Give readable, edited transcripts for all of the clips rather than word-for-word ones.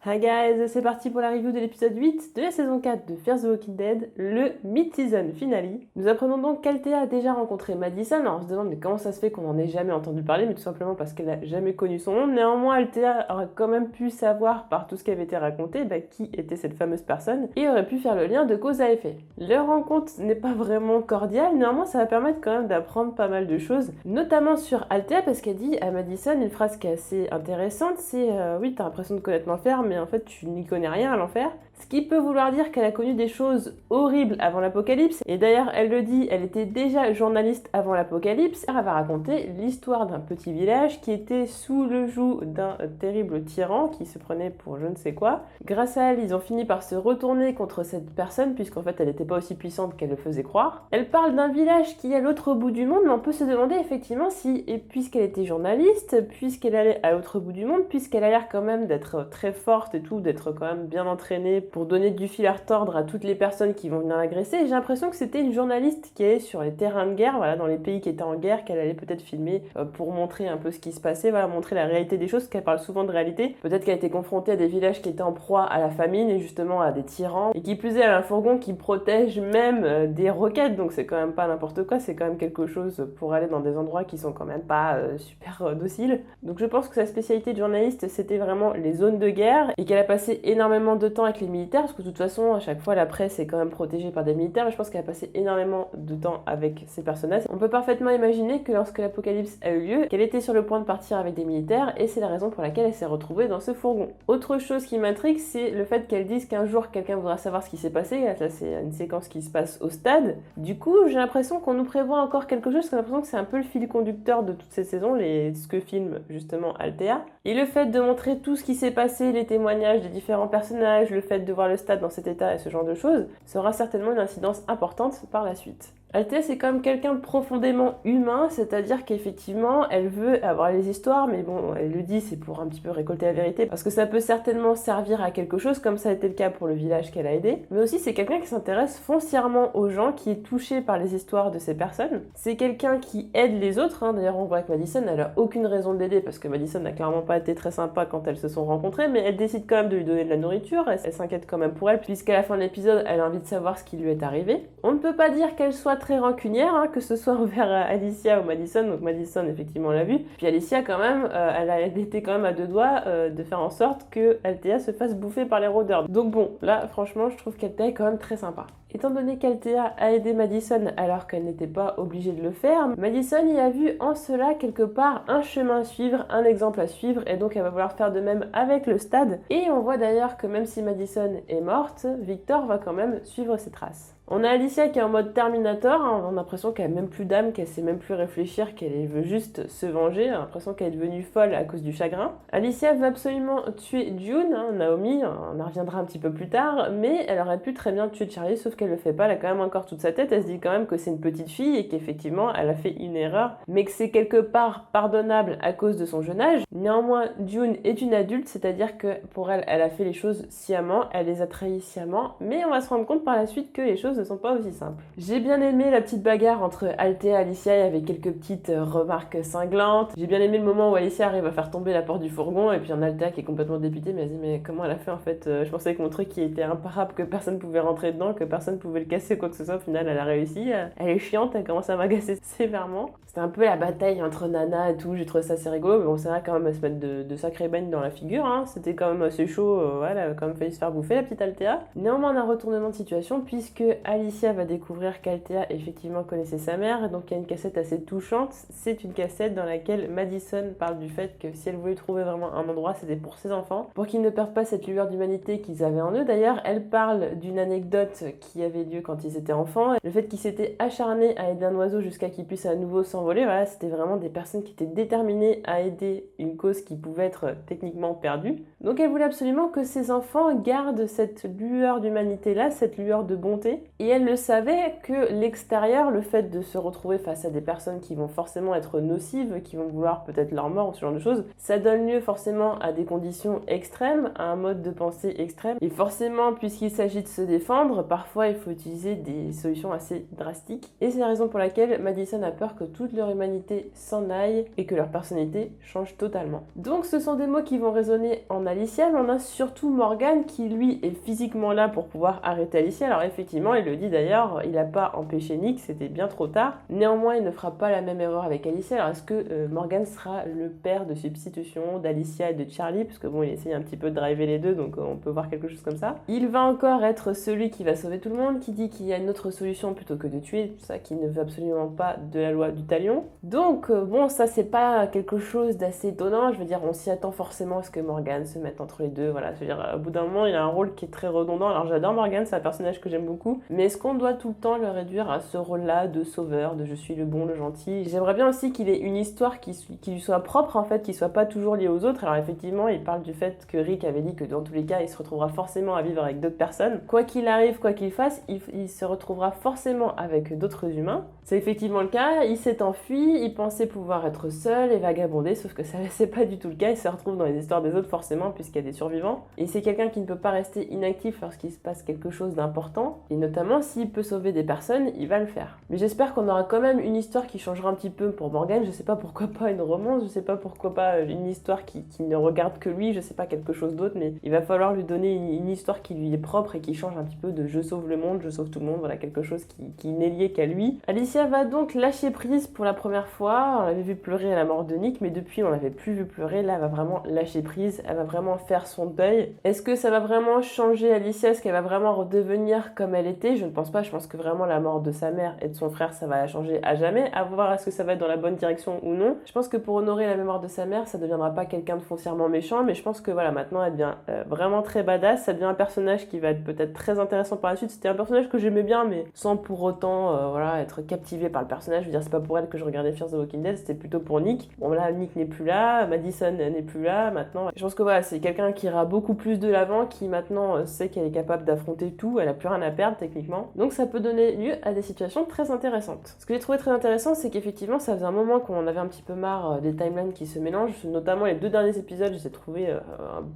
Hi guys, c'est parti pour la review de l'épisode 8 de la saison 4 de Fear the Walking Dead, le mid-season finale. Nous apprenons donc qu'Althea a déjà rencontré Madison. Alors on se demande mais comment ça se fait qu'on n'en ait jamais entendu parler, mais tout simplement parce qu'elle n'a jamais connu son nom. Néanmoins, Althea aurait quand même pu savoir par tout ce qui avait été raconté qui était cette fameuse personne et aurait pu faire le lien de cause à effet. Leur rencontre n'est pas vraiment cordiale, néanmoins ça va permettre quand même d'apprendre pas mal de choses, notamment sur Althea parce qu'elle dit à Madison une phrase qui est assez intéressante, c'est oui t'as l'impression de connaître l'enfer mais en fait tu n'y connais rien à l'enfer. Ce qui peut vouloir dire qu'elle a connu des choses horribles avant l'apocalypse. Et d'ailleurs, elle le dit, elle était déjà journaliste avant l'apocalypse. Elle va raconter l'histoire d'un petit village qui était sous le joug d'un terrible tyran qui se prenait pour je ne sais quoi. Grâce à elle, ils ont fini par se retourner contre cette personne puisqu'en fait, elle n'était pas aussi puissante qu'elle le faisait croire. Elle parle d'un village qui est à l'autre bout du monde, mais on peut se demander effectivement si, et puisqu'elle était journaliste, puisqu'elle allait à l'autre bout du monde, puisqu'elle a l'air quand même d'être très forte et tout, d'être quand même bien entraînée pour donner du fil à retordre à toutes les personnes qui vont venir l'agresser. J'ai l'impression que c'était une journaliste qui est sur les terrains de guerre, voilà, dans les pays qui étaient en guerre, qu'elle allait peut-être filmer pour montrer un peu ce qui se passait, voilà, montrer la réalité des choses, parce qu'elle parle souvent de réalité. Peut-être qu'elle a été confrontée à des villages qui étaient en proie à la famine et justement à des tyrans, et qui plus est à un fourgon qui protège même des roquettes, donc c'est quand même pas n'importe quoi, c'est quand même quelque chose pour aller dans des endroits qui sont quand même pas super dociles. Donc je pense que sa spécialité de journaliste, c'était vraiment les zones de guerre, et qu'elle a passé énormément de temps avec les militaires, parce que de toute façon, à chaque fois, la presse est quand même protégée par des militaires, mais je pense qu'elle a passé énormément de temps avec ces personnages. On peut parfaitement imaginer que lorsque l'apocalypse a eu lieu, qu'elle était sur le point de partir avec des militaires, et c'est la raison pour laquelle elle s'est retrouvée dans ce fourgon. Autre chose qui m'intrigue, c'est le fait qu'elle dise qu'un jour, quelqu'un voudra savoir ce qui s'est passé. Là, c'est une séquence qui se passe au stade. Du coup, j'ai l'impression qu'on nous prévoit encore quelque chose, j'ai l'impression que c'est un peu le fil conducteur de toute cette saison, ce que filme justement Althea. Et le fait de montrer tout ce qui s'est passé, les témoignages des différents personnages, le fait de voir le stade dans cet état et ce genre de choses, sera certainement une incidence importante par la suite. Althea, c'est quand même quelqu'un de profondément humain, c'est-à-dire qu'effectivement, elle veut avoir les histoires, mais bon, elle le dit, c'est pour un petit peu récolter la vérité, parce que ça peut certainement servir à quelque chose, comme ça a été le cas pour le village qu'elle a aidé. Mais aussi, c'est quelqu'un qui s'intéresse foncièrement aux gens, qui est touché par les histoires de ces personnes. C'est quelqu'un qui aide les autres, d'ailleurs on voit que Madison, elle a aucune raison de l'aider, parce que Madison n'a clairement pas été très sympa quand elles se sont rencontrées, mais elle décide quand même de lui donner de la nourriture, elle s'inquiète quand même pour elle, puisqu'à la fin de l'épisode, elle a envie de savoir ce qui lui est arrivé. On ne peut pas dire qu'elle soit très rancunière, que ce soit envers Alicia ou Madison, donc Madison effectivement l'a vu, puis Alicia quand même, elle était quand même à deux doigts de faire en sorte que Althea se fasse bouffer par les rôdeurs. Donc bon, là franchement je trouve qu'Althea est quand même très sympa. Étant donné qu'Althea a aidé Madison alors qu'elle n'était pas obligée de le faire, Madison y a vu en cela quelque part un chemin à suivre, un exemple à suivre, et donc elle va vouloir faire de même avec le stade. Et on voit d'ailleurs que même si Madison est morte, Victor va quand même suivre ses traces. On a Alicia qui est en mode Terminator, on a l'impression qu'elle a même plus d'âme, qu'elle sait même plus réfléchir, qu'elle veut juste se venger, on a l'impression qu'elle est devenue folle à cause du chagrin. Alicia veut absolument tuer June, Naomi, on en reviendra un petit peu plus tard, mais elle aurait pu très bien tuer Charlie, sauf qu'elle le fait pas, elle a quand même encore toute sa tête, elle se dit quand même que c'est une petite fille et qu'effectivement elle a fait une erreur, mais que c'est quelque part pardonnable à cause de son jeune âge. Néanmoins, June est une adulte, c'est-à-dire que pour elle, elle a fait les choses sciemment, elle les a trahis sciemment, mais on va se rendre compte par la suite que les choses ne sont pas aussi simples. J'ai bien aimé la petite bagarre entre Althea et Alicia, il y avait quelques petites remarques cinglantes. J'ai bien aimé le moment où Alicia arrive à faire tomber la porte du fourgon et puis en Althea qui est complètement dépitée, mais elle dit mais comment elle a fait en fait, je pensais que mon truc qui était imparable, que personne pouvait rentrer dedans, que personne pouvait le casser quoi que ce soit, au final elle a réussi. Elle est chiante, elle commence à m'agacer sévèrement. C'était un peu la bataille entre Nana et tout, j'ai trouvé ça assez rigolo, mais bon c'est vrai quand même à se mettre de sacrés baignes dans la figure, c'était quand même assez chaud, elle a quand même failli se faire bouffer la petite Althea. Néanmoins on a un retournement de situation puisque Alicia va découvrir qu'Althea effectivement connaissait sa mère, et donc il y a une cassette assez touchante. C'est une cassette dans laquelle Madison parle du fait que si elle voulait trouver vraiment un endroit, c'était pour ses enfants, pour qu'ils ne perdent pas cette lueur d'humanité qu'ils avaient en eux. D'ailleurs, elle parle d'une anecdote qui avait lieu quand ils étaient enfants, le fait qu'ils s'étaient acharnés à aider un oiseau jusqu'à qu'il puisse à nouveau s'envoler. Voilà, c'était vraiment des personnes qui étaient déterminées à aider une cause qui pouvait être techniquement perdue. Donc elle voulait absolument que ses enfants gardent cette lueur d'humanité là, cette lueur de bonté, et elle le savait que l'extérieur, le fait de se retrouver face à des personnes qui vont forcément être nocives, qui vont vouloir peut-être leur mort ou ce genre de choses, ça donne lieu forcément à des conditions extrêmes, à un mode de pensée extrême. Et forcément, puisqu'il s'agit de se défendre, parfois parfois il faut utiliser des solutions assez drastiques. Et c'est la raison pour laquelle Madison a peur que toute leur humanité s'en aille et que leur personnalité change totalement. Donc ce sont des mots qui vont résonner en Alicia, mais on a surtout Morgan qui lui est physiquement là pour pouvoir arrêter Alicia. Alors effectivement, il le dit d'ailleurs, il n'a pas empêché Nick, c'était bien trop tard. Néanmoins, il ne fera pas la même erreur avec Alicia. Alors est-ce que Morgan sera le père de substitution d'Alicia et de Charlie? Parce que bon, il essaye un petit peu de driver les deux, donc on peut voir quelque chose comme ça. Il va encore être celui qui va sauver tout le monde, qui dit qu'il y a une autre solution plutôt que de tuer, tout ça, qui ne veut absolument pas de la loi du talion. Donc bon, ça c'est pas quelque chose d'assez étonnant, je veux dire, on s'y attend forcément à ce que Morgan se mette entre les deux, voilà, je veux dire, au bout d'un moment, il a un rôle qui est très redondant. Alors j'adore Morgan, c'est un personnage que j'aime beaucoup, mais est-ce qu'on doit tout le temps le réduire à ce rôle-là de sauveur, de je suis le bon, le gentil? J'aimerais bien aussi qu'il ait une histoire qui lui soit propre, en fait, qui soit pas toujours liée aux autres. Alors effectivement, il parle du fait que Rick avait dit que dans tous les cas, il se retrouvera forcément à vivre avec d'autres personnes. Quoi qu'il arrive, quoi qu'il fasse, il se retrouvera forcément avec d'autres humains. C'est effectivement le cas, il s'est enfui, il pensait pouvoir être seul et vagabonder, sauf que ça c'est pas du tout le cas, il se retrouve dans les histoires des autres forcément, puisqu'il y a des survivants. Et c'est quelqu'un qui ne peut pas rester inactif lorsqu'il se passe quelque chose d'important, et notamment s'il peut sauver des personnes, il va le faire. Mais j'espère qu'on aura quand même une histoire qui changera un petit peu pour Morgan, je sais pas pourquoi pas une romance, je sais pas pourquoi pas une histoire qui ne regarde que lui, je sais pas quelque chose d'autre, mais il va falloir lui donner une histoire qui lui est propre et qui change un petit peu de je sauve le monde, je sauve tout le monde, voilà, quelque chose qui n'est lié qu'à lui. Alicia va donc lâcher prise pour la première fois, on l'avait vu pleurer à la mort de Nick, mais depuis on l'avait plus vu pleurer, là elle va vraiment lâcher prise, elle va vraiment faire son deuil. Est-ce que ça va vraiment changer Alicia? Est-ce qu'elle va vraiment redevenir comme elle était? Je ne pense pas, je pense que vraiment la mort de sa mère et de son frère, ça va la changer à jamais, à voir est-ce que ça va être dans la bonne direction ou non. Je pense que pour honorer la mémoire de sa mère, ça ne deviendra pas quelqu'un de foncièrement méchant, mais je pense que voilà, maintenant elle devient vraiment très badass, ça devient un personnage qui va être peut-être très intéressant par la suite. C'était un personnage que j'aimais bien, mais sans pour autant voilà, être captivé par le personnage. Je veux dire, c'est pas pour elle que je regardais Fear the Walking Dead, c'était plutôt pour Nick. Bon là, Nick n'est plus là, Madison n'est plus là, maintenant. Je pense que voilà, c'est quelqu'un qui ira beaucoup plus de l'avant, qui maintenant sait qu'elle est capable d'affronter tout, elle a plus rien à perdre techniquement. Donc ça peut donner lieu à des situations très intéressantes. Ce que j'ai trouvé très intéressant, c'est qu'effectivement, ça faisait un moment qu'on en avait un petit peu marre des timelines qui se mélangent, notamment les 2 derniers épisodes, je les ai trouvés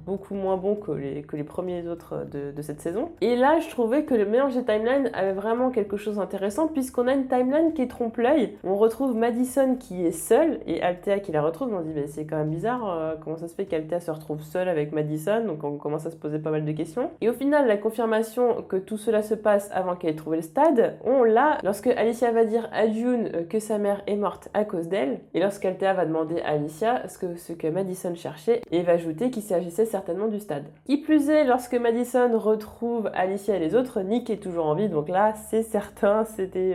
beaucoup moins bons que les premiers autres de cette saison. Et là, je trouvais que le mélange des timelines avait vraiment quelque chose d'intéressant, puisqu'on a une timeline qui trompe l'œil. On retrouve Madison qui est seule et Althea qui la retrouve. On se dit, mais c'est quand même bizarre, comment ça se fait qu'Althea se retrouve seule avec Madison? Donc on commence à se poser pas mal de questions. Et au final, la confirmation que tout cela se passe avant qu'elle ait trouvé le stade, on l'a lorsque Alicia va dire à June que sa mère est morte à cause d'elle, et lorsqu'Althea va demander à Alicia ce que Madison cherchait, et va ajouter qu'il s'agissait certainement du stade. Qui plus est, lorsque Madison retrouve Alicia et les autres, Nick est toujours en vie, donc là, c'est certain,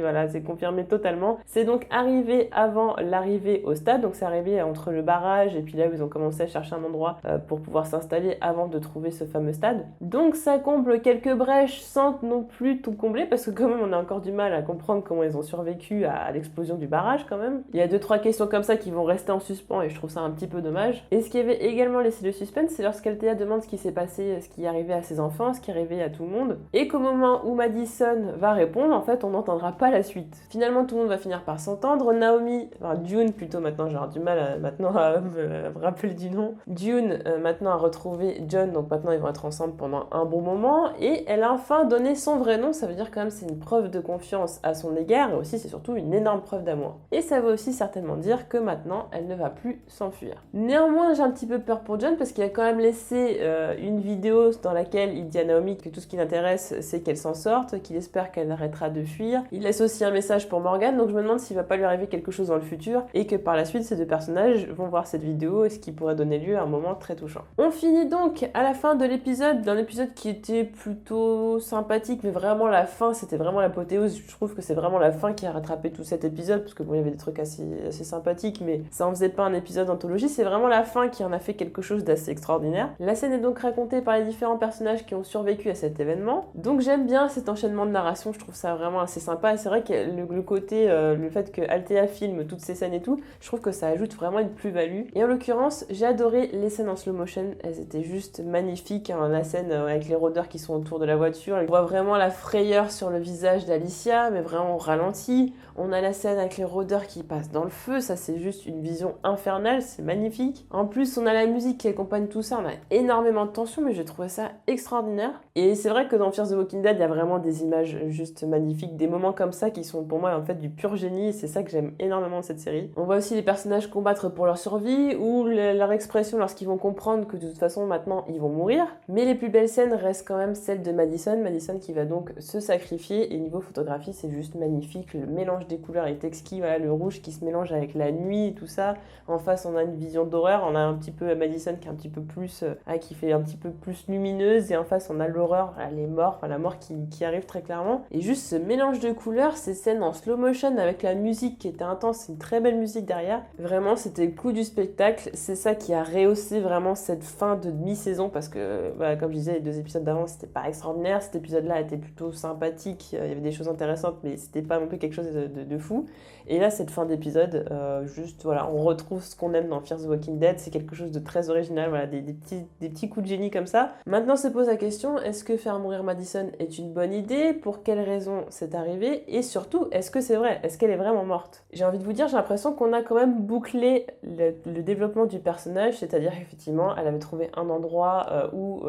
voilà, c'est confirmé totalement. C'est donc arrivé avant l'arrivée au stade, donc c'est arrivé entre le barrage et puis là où ils ont commencé à chercher un endroit pour pouvoir s'installer avant de trouver ce fameux stade. Donc ça comble quelques brèches sans non plus tout combler, parce que quand même on a encore du mal à comprendre comment ils ont survécu à l'explosion du barrage quand même. Il y a 2-3 questions comme ça qui vont rester en suspens et je trouve ça un petit peu dommage. Et ce qui avait également laissé le suspense, c'est lorsqu'Althea demande ce qui s'est passé, ce qui est arrivé à ses enfants, ce qui est arrivé à tout le monde, et qu'au moment où Madison va répondre, en fait on n'entendra pas la suite. Finalement tout le monde va finir par s'entendre. Naomi, enfin June plutôt maintenant, j'ai du mal à me rappeler du nom. June maintenant a retrouvé John, donc maintenant ils vont être ensemble pendant un bon moment, et elle a enfin donné son vrai nom. Ça veut dire quand même c'est une preuve de confiance à son égard, et aussi c'est surtout une énorme preuve d'amour. Et ça veut aussi certainement dire que maintenant elle ne va plus s'enfuir. Néanmoins j'ai un petit peu peur pour John parce qu'il a quand même laissé une vidéo dans laquelle il dit à Naomi que tout ce qui l'intéresse c'est qu'elle s'en sorte, qu'il espère qu'elle arrêtera de fuir. Il laisse aussi un message pour Morgan, donc je me demande s'il va pas lui arriver quelque chose dans le futur et que par la suite ces 2 personnages vont voir cette vidéo et ce qui pourrait donner lieu à un moment très touchant. On finit donc à la fin de l'épisode, d'un épisode qui était plutôt sympathique, mais vraiment la fin c'était vraiment l'apothéose. Je trouve que c'est vraiment la fin qui a rattrapé tout cet épisode, parce que bon il y avait des trucs assez sympathiques, mais ça en faisait pas un épisode d'anthologie. C'est vraiment la fin qui en a fait quelque chose d'assez extraordinaire. La scène est donc racontée par les différents personnages qui ont survécu à cet événement, donc j'aime bien cet enchaînement de narration, je trouve ça vraiment assez sympa. Et c'est vrai que le côté, le fait que Althea filme toutes ces scènes et tout, je trouve que ça ajoute vraiment une plus-value. Et en l'occurrence, j'ai adoré les scènes en slow motion, elles étaient juste magnifiques, hein. La scène avec les rôdeurs qui sont autour de la voiture, on voit vraiment la frayeur sur le visage d'Alicia, mais vraiment au ralenti. On a la scène avec les rôdeurs qui passent dans le feu, ça c'est juste une vision infernale, c'est magnifique. En plus, on a la musique qui accompagne tout ça, on a énormément de tension, mais j'ai trouvé ça extraordinaire. Et c'est vrai que dans Fear the Walking Dead, il y a vraiment des images juste magnifiques, des moments comme ça qui sont pour moi en fait du pur génie, et c'est ça que j'aime énormément de cette série. On voit aussi les personnages combattre pour leur survie, ou leur expression lorsqu'ils vont comprendre que de toute façon maintenant ils vont mourir, mais les plus belles scènes restent quand même celles de Madison qui va donc se sacrifier, et niveau photographie c'est juste magnifique, le mélange des couleurs est exquis, voilà, le rouge qui se mélange avec la nuit et tout ça. En face on a une vision d'horreur, on a un petit peu Madison qui est un petit peu plus qui fait un petit peu plus lumineuse, et en face on a l'horreur, les morts, enfin la mort qui arrive très clairement, et juste ce mélange de couleurs, ces scènes en slow motion avec la musique qui était intense, c'est une très belle musique derrière, vraiment c'était le coup du spectacle, c'est ça qui a rehaussé vraiment cette fin de demi-saison, parce que voilà, comme je disais, les 2 épisodes d'avant c'était pas extraordinaire, cet épisode là était plutôt sympathique, il y avait des choses intéressantes mais c'était pas non plus quelque chose de fou, et là cette fin d'épisode, juste voilà, on retrouve ce qu'on aime dans Fear the Walking Dead, c'est quelque chose de très original, voilà, des petits coups de génie comme ça. Maintenant se pose la question, est-ce que faire mourir Madison est une bonne idée? Pour quelles raisons c'est arrivé? Et surtout, est-ce que c'est vrai? Est-ce qu'elle est vraiment morte? J'ai envie de vous dire, j'ai l'impression qu'on a quand même bouclé le développement du personnage, c'est-à-dire qu'effectivement, elle avait trouvé un endroit où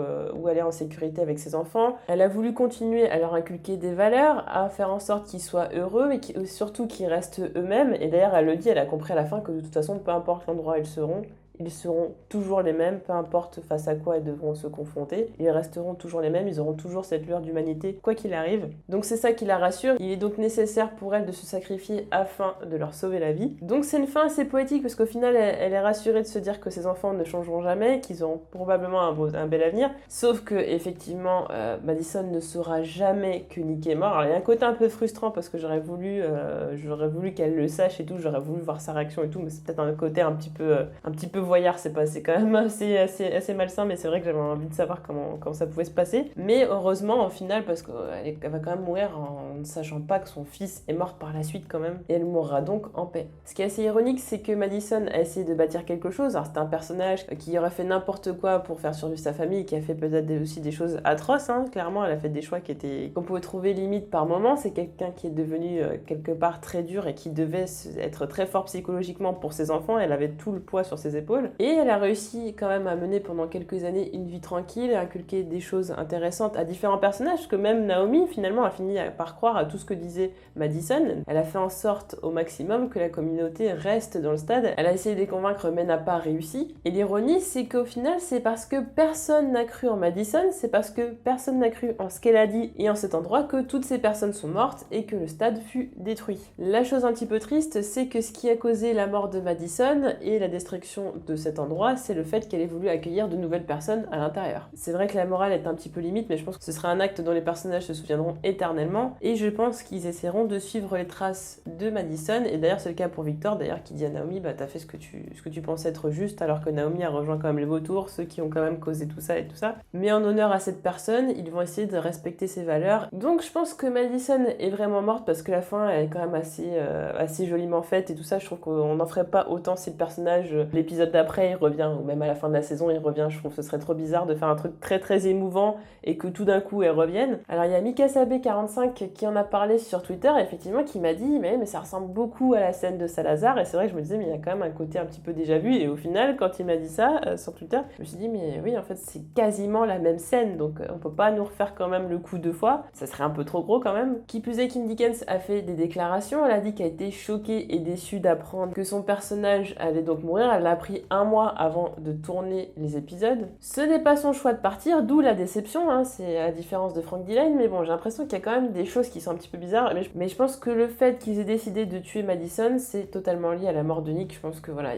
elle est en sécurité avec ses enfants. Elle a voulu continuer à leur inculquer des valeurs, à faire en sorte qu'ils soient heureux, mais surtout qu'ils restent eux-mêmes. Et d'ailleurs, elle le dit, elle a compris à la fin que de toute façon, peu importe l'endroit où ils seront toujours les mêmes, peu importe face à quoi ils devront se confronter. Ils resteront toujours les mêmes, ils auront toujours cette lueur d'humanité, quoi qu'il arrive. Donc c'est ça qui la rassure. Il est donc nécessaire pour elle de se sacrifier afin de leur sauver la vie. Donc c'est une fin assez poétique, parce qu'au final, elle est rassurée de se dire que ses enfants ne changeront jamais, qu'ils auront probablement un bel avenir. Sauf que, effectivement, Madison ne saura jamais que Nick est mort. Alors il y a un côté un peu frustrant, parce que j'aurais voulu qu'elle le sache et tout, j'aurais voulu voir sa réaction et tout, mais c'est peut-être un côté un petit peu voyard, c'est quand même assez malsain, mais c'est vrai que j'avais envie de savoir comment ça pouvait se passer. Mais heureusement, au final, parce qu'elle va quand même mourir en ne sachant pas que son fils est mort par la suite quand même, et elle mourra donc en paix. Ce qui est assez ironique, c'est que Madison a essayé de bâtir quelque chose. Alors c'était un personnage qui aurait fait n'importe quoi pour faire survivre sa famille, qui a fait peut-être aussi des choses atroces, hein. Clairement, elle a fait des choix qu'on pouvait trouver limite par moment. C'est quelqu'un qui est devenu quelque part très dur et qui devait être très fort psychologiquement pour ses enfants. Elle avait tout le poids sur ses épaules. Et elle a réussi quand même à mener pendant quelques années une vie tranquille et à inculquer des choses intéressantes à différents personnages, parce que même Naomi finalement a fini par croire à tout ce que disait Madison. Elle a fait en sorte au maximum que la communauté reste dans le stade. Elle a essayé de les convaincre mais n'a pas réussi. Et l'ironie, c'est qu'au final, c'est parce que personne n'a cru en Madison, c'est parce que personne n'a cru en ce qu'elle a dit et en cet endroit que toutes ces personnes sont mortes et que le stade fut détruit. La chose un petit peu triste, c'est que ce qui a causé la mort de Madison et la destruction de cet endroit, c'est le fait qu'elle ait voulu accueillir de nouvelles personnes à l'intérieur. C'est vrai que la morale est un petit peu limite, mais je pense que ce sera un acte dont les personnages se souviendront éternellement, et je pense qu'ils essaieront de suivre les traces de Madison, et d'ailleurs c'est le cas pour Victor, d'ailleurs, qui dit à Naomi, bah t'as fait ce que tu pensais être juste, alors que Naomi a rejoint quand même les vautours, ceux qui ont quand même causé tout ça et tout ça. Mais en honneur à cette personne, ils vont essayer de respecter ses valeurs. Donc je pense que Madison est vraiment morte, parce que la fin elle est quand même assez joliment faite et tout ça. Je trouve qu'on n'en ferait pas autant si le personnage, l'épisode d'après, il revient, ou même à la fin de la saison, il revient. Je trouve que ce serait trop bizarre de faire un truc très très émouvant et que tout d'un coup elle revienne. Alors il y a MikaSabe45 qui en a parlé sur Twitter, effectivement, qui m'a dit mais ça ressemble beaucoup à la scène de Salazar, et c'est vrai que je me disais mais il y a quand même un côté un petit peu déjà vu, et au final quand il m'a dit ça sur Twitter, je me suis dit mais oui, en fait c'est quasiment la même scène, donc on peut pas nous refaire quand même le coup 2 fois, ça serait un peu trop gros quand même. Qui plus est, Kim Dickens a fait des déclarations, elle a dit qu'elle était choquée et déçue d'apprendre que son personnage allait donc mourir. Elle l'a appris un mois avant de tourner les épisodes. Ce n'est pas son choix de partir, d'où la déception, hein, c'est à la différence de Frank Dillane, mais bon, j'ai l'impression qu'il y a quand même des choses qui sont un petit peu bizarres, mais je pense que le fait qu'ils aient décidé de tuer Madison, c'est totalement lié à la mort de Nick. Je pense que voilà,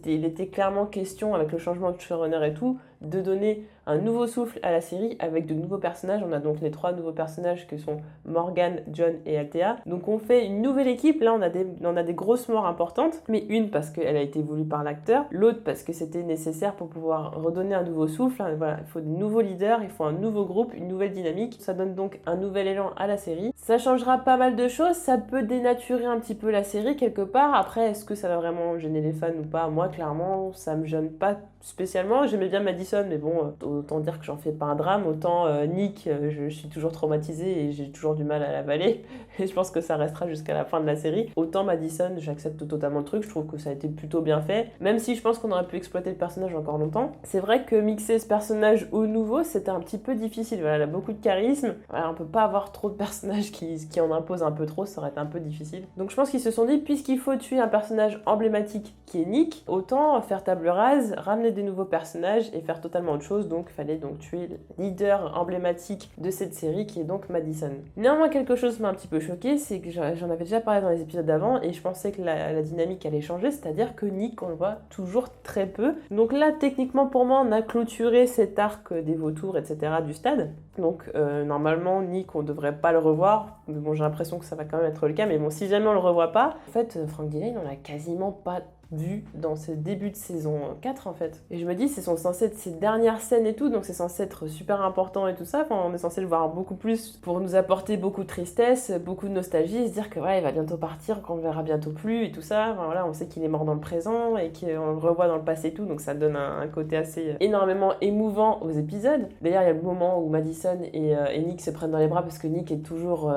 il était clairement question, avec le changement de showrunner et tout, de donner un nouveau souffle à la série avec de nouveaux personnages. On a donc les 3 nouveaux personnages que sont Morgan, John et Althea. Donc on fait une nouvelle équipe. Là on a des grosses morts importantes, mais une parce qu'elle a été voulue par l'acteur, l'autre parce que c'était nécessaire pour pouvoir redonner un nouveau souffle. Voilà, il faut de nouveaux leaders, il faut un nouveau groupe, une nouvelle dynamique. Ça donne donc un nouvel élan à la série. Ça changera pas mal de choses, ça peut dénaturer un petit peu la série quelque part. Après, est-ce que ça va vraiment gêner les fans ou pas? Moi clairement ça me gêne pas spécialement. J'aimais bien Madison Madison, mais bon, autant dire que j'en fais pas un drame. Autant Nick, je suis toujours traumatisée et j'ai toujours du mal à l'avaler. Et je pense que ça restera jusqu'à la fin de la série. Autant Madison, j'accepte totalement le truc. Je trouve que ça a été plutôt bien fait. Même si je pense qu'on aurait pu exploiter le personnage encore longtemps. C'est vrai que mixer ce personnage au nouveau, c'était un petit peu difficile. Voilà, elle a beaucoup de charisme. Voilà, on peut pas avoir trop de personnages qui en imposent un peu trop. Ça aurait été un peu difficile. Donc je pense qu'ils se sont dit, puisqu'il faut tuer un personnage emblématique qui est Nick, autant faire table rase, ramener des nouveaux personnages et faire totalement autre chose. Donc il fallait donc tuer le leader emblématique de cette série qui est donc Madison. Néanmoins, quelque chose m'a un petit peu choqué, c'est que j'en avais déjà parlé dans les épisodes d'avant et je pensais que la dynamique allait changer, c'est-à-dire que Nick, on le voit toujours très peu. Donc là, techniquement pour moi, on a clôturé cet arc des vautours, etc. du stade. Donc normalement, Nick, on devrait pas le revoir. Mais bon, j'ai l'impression que ça va quand même être le cas. Mais bon, si jamais on le revoit pas, en fait, Frank Dillane, on l'a quasiment pas vu dans ce début de saison 4 en fait. Et je me dis, c'est censé être ses dernières scènes et tout, donc c'est censé être super important et tout ça. Enfin, on est censé le voir beaucoup plus pour nous apporter beaucoup de tristesse, beaucoup de nostalgie, et se dire que voilà, il va bientôt partir, qu'on le verra bientôt plus et tout ça. Enfin, voilà, on sait qu'il est mort dans le présent et qu'on le revoit dans le passé et tout, donc ça donne un côté assez énormément émouvant aux épisodes. D'ailleurs, il y a le moment où Madison et Nick se prennent dans les bras parce que Nick est toujours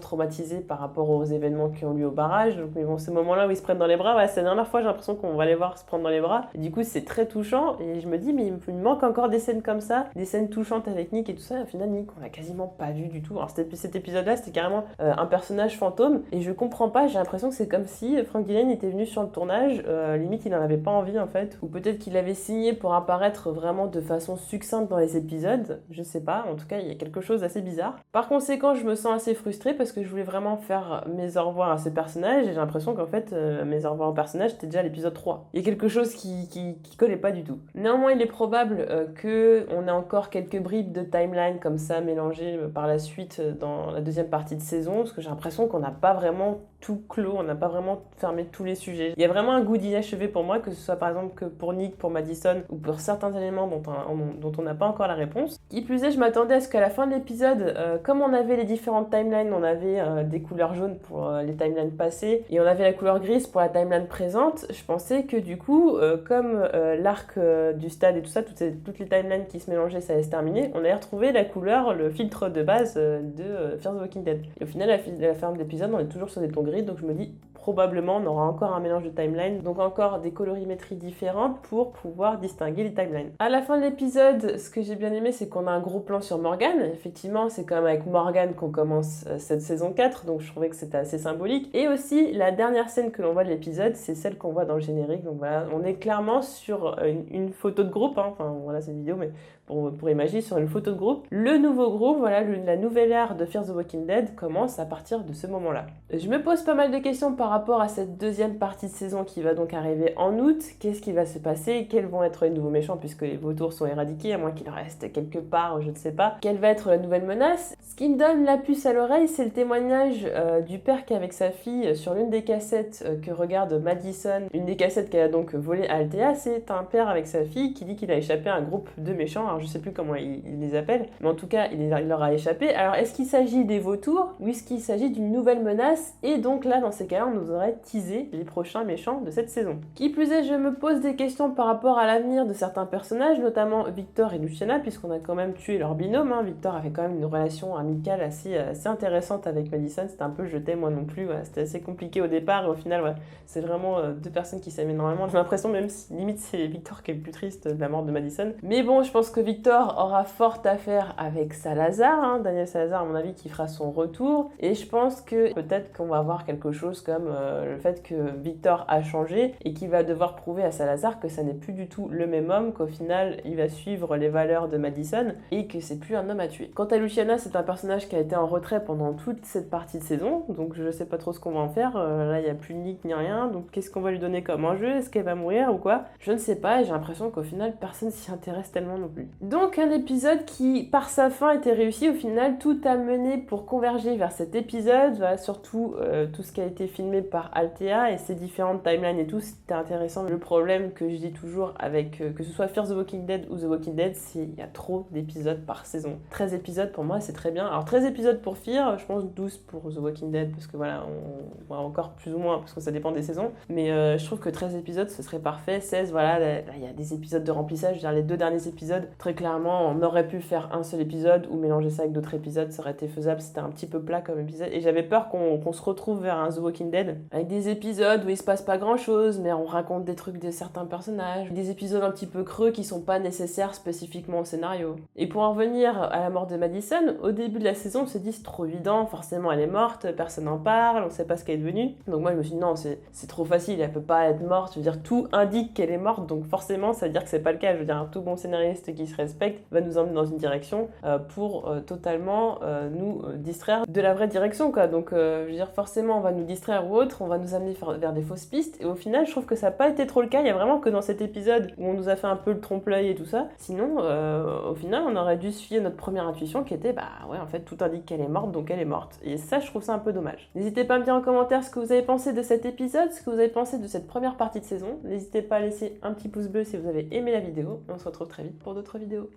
traumatisé par rapport aux événements qui ont lieu au barrage. Donc, mais bon, ce moment-là où ils se prennent dans les bras, voilà, c'est la dernière fois j'ai l'impression qu'on va les voir se prendre dans les bras et du coup c'est très touchant et je me dis mais il me manque encore des scènes comme ça, des scènes touchantes avec Nick et tout ça. Au final Nick on l'a quasiment pas vu du tout. Alors cet épisode là c'était carrément un personnage fantôme et je comprends pas, j'ai l'impression que c'est comme si Frank Dillane était venu sur le tournage, limite il en avait pas envie en fait, ou peut-être qu'il avait signé pour apparaître vraiment de façon succincte dans les épisodes, je sais pas, en tout cas il y a quelque chose d'assez bizarre. Par conséquent je me sens assez frustrée parce que je voulais vraiment faire mes au revoir à ce personnage et j'ai l'impression qu'en fait mes au revoir au personnage c'était déjà l'épisode 3. Il y a quelque chose qui collait pas du tout. Néanmoins, il est probable qu'on ait encore quelques bribes de timeline comme ça mélangées par la suite dans la deuxième partie de saison, parce que j'ai l'impression qu'on n'a pas vraiment tout clos, on n'a pas vraiment fermé tous les sujets. Il y a vraiment un goût d'inachevé pour moi, que ce soit par exemple que pour Nick, pour Madison, ou pour certains éléments dont on n'a pas encore la réponse. Qui plus est, je m'attendais à ce qu'à la fin de l'épisode, comme on avait les différentes timelines, on avait des couleurs jaunes pour les timelines passées, et on avait la couleur grise pour la timeline présente, je pensais que du coup, comme l'arc du stade et tout ça, toutes les timelines qui se mélangeaient, ça allait se terminer, on allait retrouver la couleur, le filtre de base de Fear the Walking Dead. Et au final, à la fin de l'épisode, on est toujours sur des tons gris, donc je me dis, probablement, on aura encore un mélange de timelines, donc encore des colorimétries différentes pour pouvoir distinguer les timelines. À la fin de l'épisode, ce que j'ai bien aimé, c'est qu'on a un gros plan sur Morgan. Effectivement, c'est quand même avec Morgan qu'on commence cette saison 4, donc je trouvais que c'était assez symbolique. Et aussi, la dernière scène que l'on voit de l'épisode, c'est celle qu'on voit dans le générique. Donc voilà, on est clairement sur une photo de groupe, hein. Enfin voilà, c'est une vidéo, mais pour imaginer sur une photo de groupe. Le nouveau groupe, voilà, la nouvelle ère de Fear the Walking Dead commence à partir de ce moment-là. Je me pose pas mal de questions par rapport à cette deuxième partie de saison qui va donc arriver en août. Qu'est-ce qui va se passer? Quels vont être les nouveaux méchants puisque les vautours sont éradiqués, à moins qu'il reste quelque part, je ne sais pas. Quelle va être la nouvelle menace? Ce qui me donne la puce à l'oreille, c'est le témoignage du père qui est avec sa fille sur l'une des cassettes que regarde Madison. Une des cassettes qu'elle a donc volée à Althea, c'est un père avec sa fille qui dit qu'il a échappé à un groupe de méchants. Alors je sais plus comment il les appelle, mais en tout cas il leur a échappé. Alors est-ce qu'il s'agit des vautours ou est-ce qu'il s'agit d'une nouvelle menace? Et donc là dans ces cas-là on nous aurait teasé les prochains méchants de cette saison. Qui plus est, je me pose des questions par rapport à l'avenir de certains personnages, notamment Victor et Luciana, puisqu'on a quand même tué leur binôme, hein. Victor avait quand même une relation amicale assez intéressante avec Madison, c'était un peu je t'aime moi non plus, voilà. C'était assez compliqué au départ et au final voilà, c'est vraiment deux personnes qui s'aiment énormément. J'ai l'impression même si limite c'est Victor qui est le plus triste de la mort de Madison. Mais bon, je pense que Victor aura fort à faire avec Salazar, hein. Daniel Salazar à mon avis qui fera son retour, et je pense que peut-être qu'on va avoir quelque chose comme le fait que Victor a changé et qu'il va devoir prouver à Salazar que ça n'est plus du tout le même homme, qu'au final il va suivre les valeurs de Madison et que c'est plus un homme à tuer. Quant à Luciana, c'est un personnage qui a été en retrait pendant toute cette partie de saison, donc je sais pas trop ce qu'on va en faire. Là il n'y a plus de Nick ni rien, donc qu'est-ce qu'on va lui donner comme enjeu? Est-ce qu'elle va mourir ou quoi? Je ne sais pas, et j'ai l'impression qu'au final personne s'y intéresse tellement non plus. Donc un épisode qui, par sa fin, était réussi. Au final, tout a mené pour converger vers cet épisode. Voilà, surtout tout ce qui a été filmé par Altea et ses différentes timelines et tout, c'était intéressant. Le problème que je dis toujours avec que ce soit Fear the Walking Dead ou The Walking Dead, c'est qu'il y a trop d'épisodes par saison. 13 épisodes pour moi, c'est très bien. Alors 13 épisodes pour Fear, je pense 12 pour The Walking Dead, parce que voilà, on va encore plus ou moins, parce que ça dépend des saisons. Mais je trouve que 13 épisodes, ce serait parfait. 16, voilà, là, il y a des épisodes de remplissage. Je veux dire, les 2 derniers épisodes, très clairement, on aurait pu faire un seul épisode ou mélanger ça avec d'autres épisodes, ça aurait été faisable. C'était un petit peu plat comme épisode. Et j'avais peur qu'on se retrouve vers un The Walking Dead avec des épisodes où il se passe pas grand chose, mais on raconte des trucs de certains personnages. Des épisodes un petit peu creux qui sont pas nécessaires spécifiquement au scénario. Et pour en revenir à la mort de Madison, au début de la saison, on se dit c'est trop évident, forcément elle est morte, personne n'en parle, on sait pas ce qu'elle est devenue. Donc moi je me suis dit non, c'est trop facile, elle peut pas être morte. Je veux dire, tout indique qu'elle est morte, donc forcément ça veut dire que c'est pas le cas. Je veux dire, un tout bon scénariste qui se respecte va nous emmener dans une direction pour totalement nous distraire de la vraie direction, quoi. Donc je veux dire, forcément on va nous distraire ou autre, on va nous amener vers des fausses pistes. Et au final, je trouve que ça n'a pas été trop le cas. Il y a vraiment que dans cet épisode où on nous a fait un peu le trompe-l'œil et tout ça. Sinon, au final, on aurait dû se fier à notre première intuition qui était, bah ouais, en fait, tout indique qu'elle est morte, donc elle est morte. Et ça, je trouve ça un peu dommage. N'hésitez pas à me dire en commentaire ce que vous avez pensé de cet épisode, ce que vous avez pensé de cette première partie de saison. N'hésitez pas à laisser un petit pouce bleu si vous avez aimé la vidéo. On se retrouve très vite pour d'autres vidéos.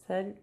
Salut!